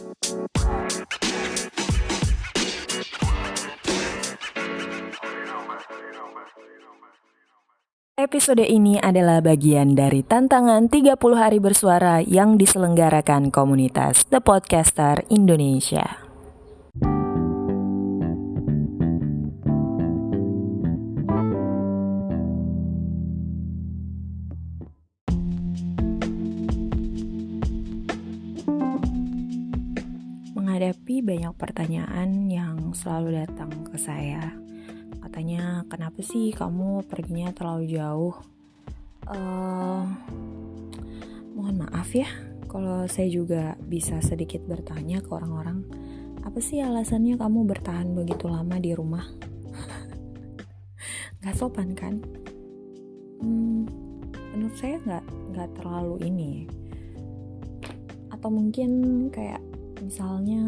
Episode ini adalah bagian dari tantangan 30 hari bersuara yang diselenggarakan komunitas The Podcaster Indonesia. Menghadapi banyak pertanyaan yang selalu datang ke saya. Katanya, kenapa sih kamu perginya terlalu jauh? Mohon maaf ya, kalau saya juga bisa sedikit bertanya ke orang-orang, apa sih alasannya kamu bertahan begitu lama di rumah? Gak sopan kan? Menurut saya gak terlalu ini. Atau mungkin kayak misalnya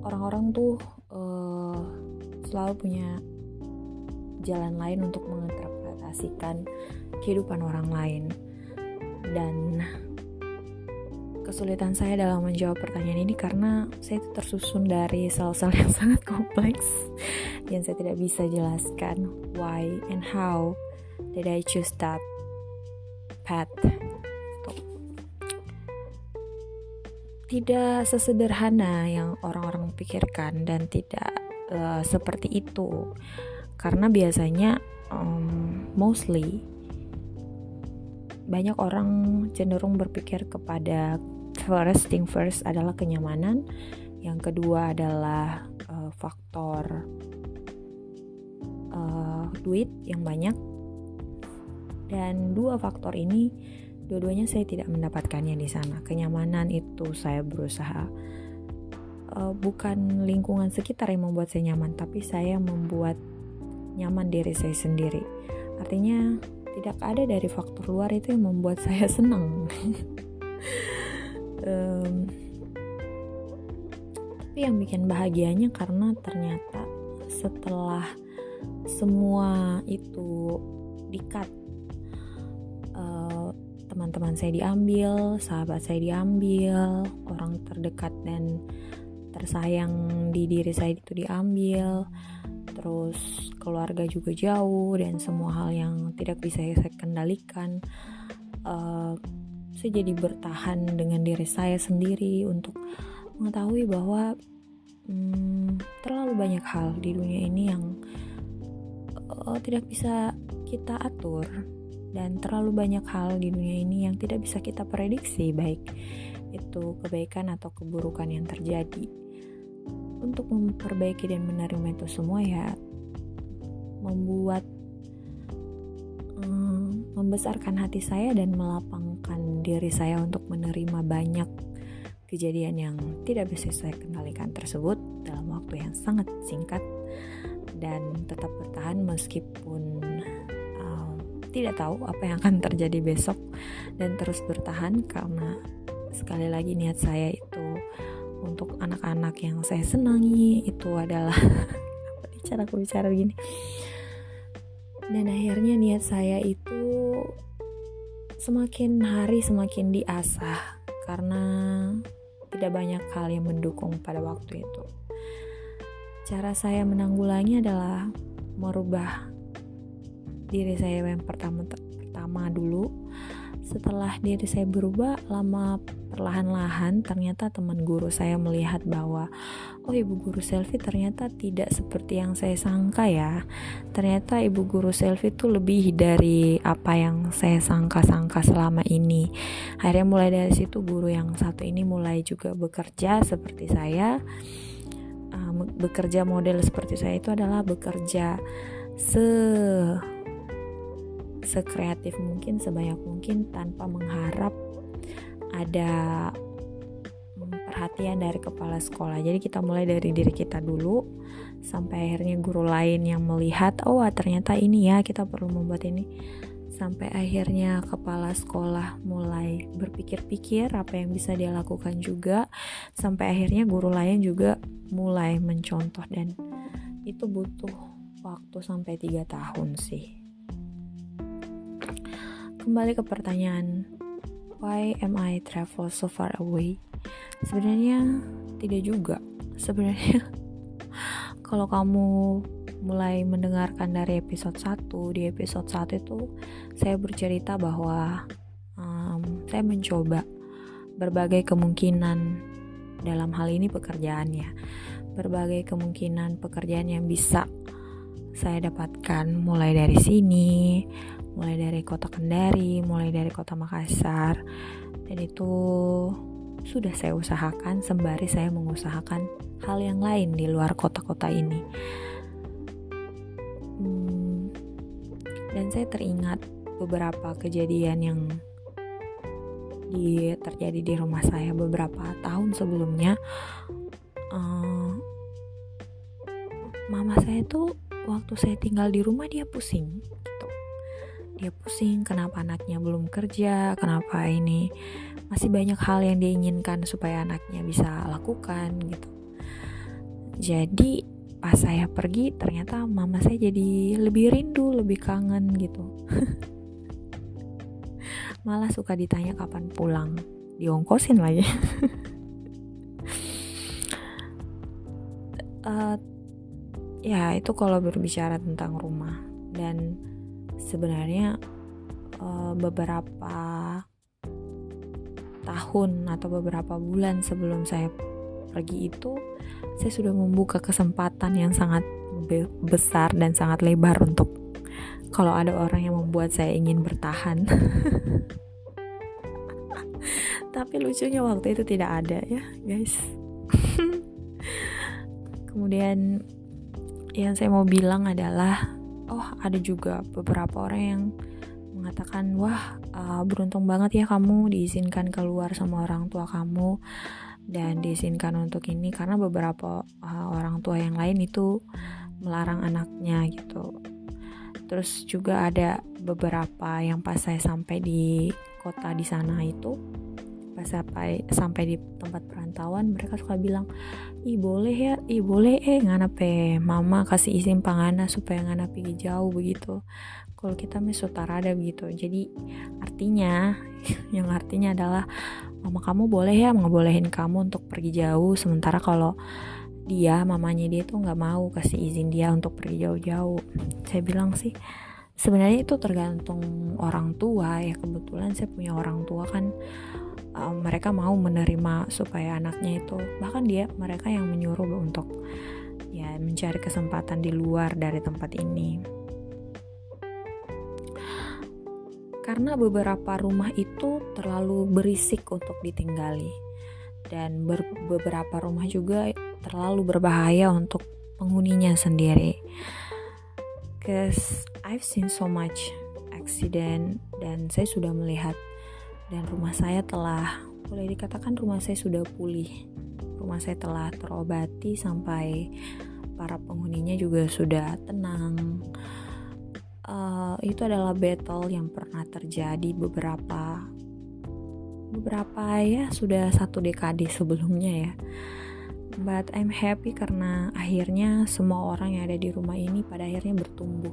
orang-orang tuh selalu punya jalan lain untuk menginterpretasikan kehidupan orang lain, dan kesulitan saya dalam menjawab pertanyaan ini karena saya itu tersusun dari sel-sel yang sangat kompleks yang saya tidak bisa jelaskan why and how did I choose that path. Tidak sesederhana yang orang-orang pikirkan dan tidak seperti itu, karena biasanya mostly banyak orang cenderung berpikir kepada first thing first adalah kenyamanan, yang kedua adalah faktor duit yang banyak, dan dua faktor ini dua-duanya saya tidak mendapatkannya di sana. Kenyamanan itu saya berusaha, bukan lingkungan sekitar yang membuat saya nyaman, tapi saya membuat nyaman diri saya sendiri. Artinya tidak ada dari faktor luar itu yang membuat saya senang. Tapi yang bikin bahagianya karena ternyata setelah semua itu di-cut, teman-teman saya diambil, sahabat saya diambil, orang terdekat dan tersayang di diri saya itu diambil, terus keluarga juga jauh, dan semua hal yang tidak bisa saya kendalikan. Saya jadi bertahan dengan diri saya sendiri untuk mengetahui bahwa terlalu banyak hal di dunia ini yang tidak bisa kita atur, dan terlalu banyak hal di dunia ini yang tidak bisa kita prediksi, baik itu kebaikan atau keburukan yang terjadi. Untuk memperbaiki dan menerima itu semua ya membesarkan hati saya dan melapangkan diri saya untuk menerima banyak kejadian yang tidak bisa saya kendalikan tersebut dalam waktu yang sangat singkat, dan tetap bertahan meskipun tidak tahu apa yang akan terjadi besok, dan terus bertahan karena sekali lagi niat saya itu untuk anak-anak yang saya senangi. Itu adalah aku bicara gini, dan akhirnya niat saya itu semakin hari semakin diasah karena tidak banyak hal yang mendukung pada waktu itu. Cara saya menanggulangi adalah merubah diri saya yang pertama dulu. Setelah diri saya berubah, perlahan-lahan ternyata teman guru saya melihat bahwa ibu guru Selvi ternyata tidak seperti yang saya sangka ya. Ternyata ibu guru Selvi itu lebih dari apa yang saya sangka-sangka selama ini. Akhirnya mulai dari situ guru yang satu ini mulai juga bekerja seperti saya. Bekerja model seperti saya itu adalah bekerja sekreatif mungkin, sebanyak mungkin, tanpa mengharap ada perhatian dari kepala sekolah. Jadi kita mulai dari diri kita dulu, sampai akhirnya guru lain yang melihat, ternyata ini ya, kita perlu membuat ini. Sampai akhirnya kepala sekolah mulai berpikir-pikir apa yang bisa dia lakukan juga. Sampai akhirnya guru lain juga mulai mencontoh, dan itu butuh waktu sampai 3 tahun sih. Kembali ke pertanyaan, why am I travel so far away? Sebenarnya tidak juga. Sebenarnya kalau kamu mulai mendengarkan dari episode 1, di episode 1 itu saya bercerita bahwa saya mencoba berbagai kemungkinan dalam hal ini pekerjaannya. Berbagai kemungkinan pekerjaan yang bisa saya dapatkan, mulai dari sini, mulai dari kota Kendari, mulai dari kota Makassar, dan itu sudah saya usahakan sembari saya mengusahakan hal yang lain di luar kota-kota ini. Dan saya teringat beberapa kejadian yang terjadi di rumah saya beberapa tahun sebelumnya. Mama saya tuh waktu saya tinggal di rumah dia pusing gitu. Dia pusing kenapa anaknya belum kerja, kenapa ini masih banyak hal yang dia inginkan supaya anaknya bisa lakukan gitu. Jadi pas saya pergi ternyata mama saya jadi lebih rindu, lebih kangen gitu. Malah suka ditanya kapan pulang, diongkosin lagi. Ya itu kalau berbicara tentang rumah. Dan sebenarnya beberapa tahun atau beberapa bulan sebelum saya pergi itu, saya sudah membuka kesempatan yang sangat besar dan sangat lebar untuk kalau ada orang yang membuat saya ingin bertahan. Tapi lucunya waktu itu tidak ada ya guys. Kemudian yang saya mau bilang adalah ada juga beberapa orang yang mengatakan, wah beruntung banget ya kamu diizinkan keluar sama orang tua kamu dan diizinkan untuk ini, karena beberapa orang tua yang lain itu melarang anaknya gitu. Terus juga ada beberapa yang pas saya sampai di kota di sana itu, pas sampai di tempat perantauan, mereka suka bilang, ih boleh nganape mama kasih izin pangana supaya ngana pergi jauh begitu. Kalau kita mesotarada begitu. Jadi artinya adalah mama kamu boleh ya ngebolehin kamu untuk pergi jauh, sementara kalau mamanya dia tuh nggak mau kasih izin dia untuk pergi jauh-jauh. Saya bilang sih sebenarnya itu tergantung orang tua ya. Kebetulan saya punya orang tua kan, mereka mau menerima supaya anaknya itu, bahkan mereka yang menyuruh untuk ya mencari kesempatan di luar dari tempat ini. Karena beberapa rumah itu terlalu berisik untuk ditinggali, dan beberapa rumah juga terlalu berbahaya untuk penghuninya sendiri. Cause I've seen so much accident, dan saya sudah melihat, dan rumah saya boleh dikatakan rumah saya sudah pulih. Rumah saya telah terobati sampai para penghuninya juga sudah tenang. Itu adalah battle yang pernah terjadi beberapa ya sudah 1 dekade sebelumnya ya. But I'm happy karena akhirnya semua orang yang ada di rumah ini pada akhirnya bertumbuh.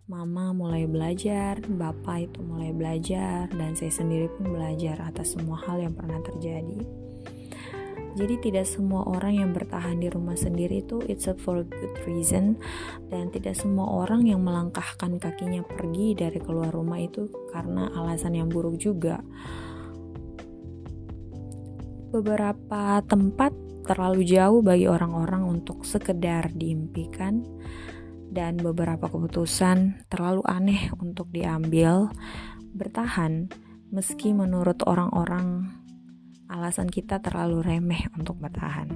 Mama mulai belajar, bapak itu mulai belajar, dan saya sendiri pun belajar atas semua hal yang pernah terjadi. Jadi tidak semua orang yang bertahan di rumah sendiri itu it's for a good reason, dan tidak semua orang yang melangkahkan kakinya pergi dari keluar rumah itu karena alasan yang buruk juga. Beberapa tempat terlalu jauh bagi orang-orang untuk sekedar diimpikan, dan beberapa keputusan terlalu aneh untuk diambil. Bertahan meski menurut orang-orang alasan kita terlalu remeh untuk bertahan.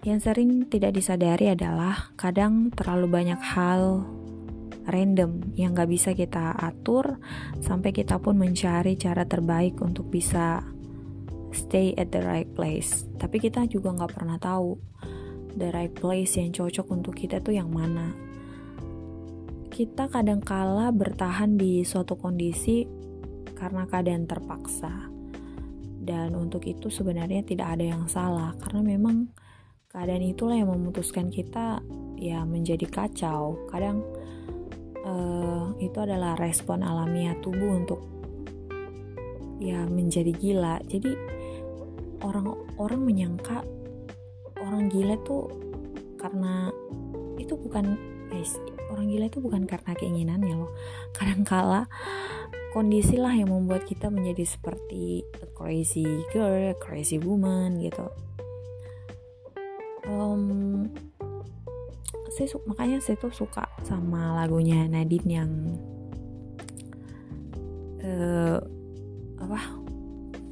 Yang sering tidak disadari adalah kadang terlalu banyak hal random yang gak bisa kita atur, sampai kita pun mencari cara terbaik untuk bisa stay at the right place. Tapi kita juga gak pernah tahu the right place yang cocok untuk kita tuh yang mana. Kita kadangkala bertahan di suatu kondisi karena keadaan terpaksa, dan untuk itu sebenarnya tidak ada yang salah, karena memang keadaan itulah yang memutuskan kita ya menjadi kacau. Kadang itu adalah respon alamiah tubuh untuk ya menjadi gila. Jadi orang menyangka orang gila tuh karena itu bukan, guys, orang gila itu bukan karena keinginannya loh. Kadangkala kondisi lah yang membuat kita menjadi seperti a crazy girl, a crazy woman gitu. Makanya saya tuh suka sama lagunya Nadine yang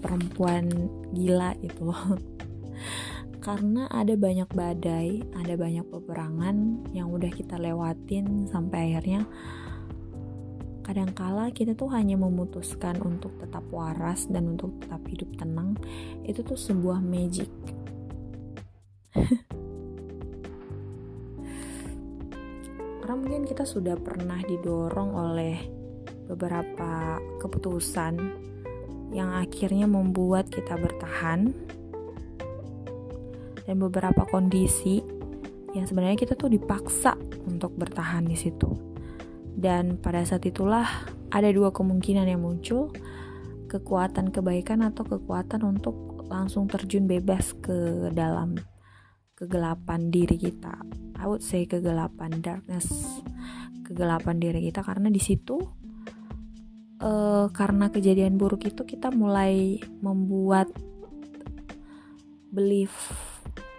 perempuan gila gitu loh. Karena ada banyak badai, ada banyak peperangan yang udah kita lewatin sampai akhirnya kadangkala kita tuh hanya memutuskan untuk tetap waras dan untuk tetap hidup tenang. Itu tuh sebuah magic. Karena mungkin kita sudah pernah didorong oleh beberapa keputusan yang akhirnya membuat kita bertahan, dan beberapa kondisi yang sebenarnya kita tuh dipaksa untuk bertahan di situ. Dan pada saat itulah ada dua kemungkinan yang muncul, kekuatan kebaikan atau kekuatan untuk langsung terjun bebas ke dalam kegelapan diri kita. I would say kegelapan, darkness, kegelapan diri kita, karena di situ karena kejadian buruk itu kita mulai membuat belief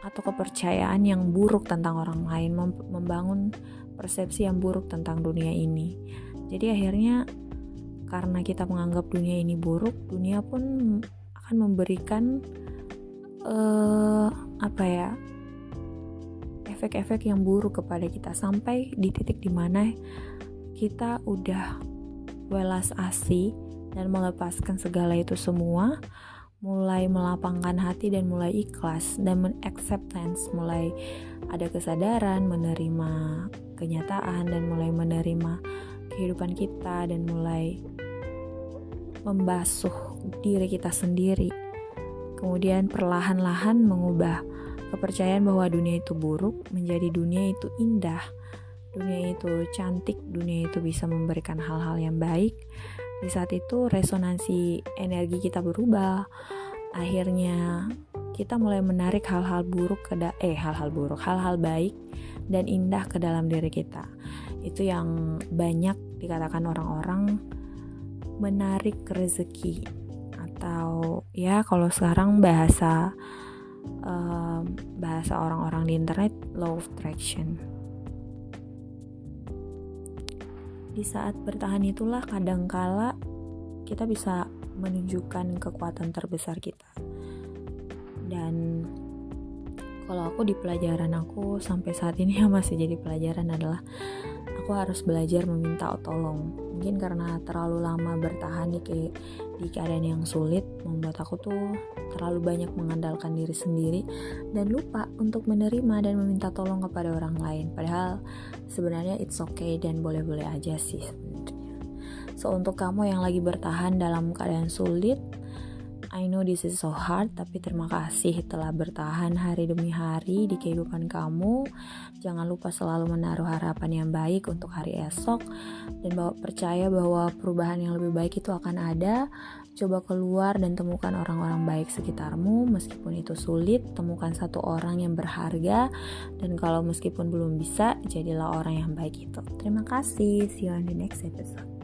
atau kepercayaan yang buruk tentang orang lain, membangun persepsi yang buruk tentang dunia ini. Jadi akhirnya karena kita menganggap dunia ini buruk, dunia pun akan memberikan efek-efek yang buruk kepada kita, sampai di titik dimana kita udah welas asih dan melepaskan segala itu semua, mulai melapangkan hati dan mulai ikhlas dan acceptance, mulai ada kesadaran, menerima kenyataan dan mulai menerima kehidupan kita dan mulai membasuh diri kita sendiri. Kemudian perlahan-lahan mengubah kepercayaan bahwa dunia itu buruk menjadi dunia itu indah, dunia itu cantik, dunia itu bisa memberikan hal-hal yang baik. Di saat itu resonansi energi kita berubah. Akhirnya kita mulai menarik hal-hal baik dan indah ke dalam diri kita. Itu yang banyak dikatakan orang-orang menarik rezeki, atau ya kalau sekarang bahasa orang-orang di internet, law of attraction. Di saat bertahan itulah kadangkala kita bisa menunjukkan kekuatan terbesar kita. Dan kalau aku di pelajaran aku sampai saat ini yang masih jadi pelajaran adalah aku harus belajar meminta tolong. Mungkin karena terlalu lama bertahan di keadaan yang sulit, membuat aku tuh terlalu banyak mengandalkan diri sendiri dan lupa untuk menerima dan meminta tolong kepada orang lain. Padahal sebenarnya it's okay dan boleh-boleh aja sih sebenarnya. So untuk kamu yang lagi bertahan dalam keadaan sulit, I know this is so hard, tapi terima kasih telah bertahan hari demi hari di kehidupan kamu. Jangan lupa selalu menaruh harapan yang baik untuk hari esok, dan percaya bahwa perubahan yang lebih baik itu akan ada. Coba keluar dan temukan orang-orang baik sekitarmu. Meskipun itu sulit, temukan satu orang yang berharga, dan kalau meskipun belum bisa, jadilah orang yang baik itu. Terima kasih, see you on the next episode.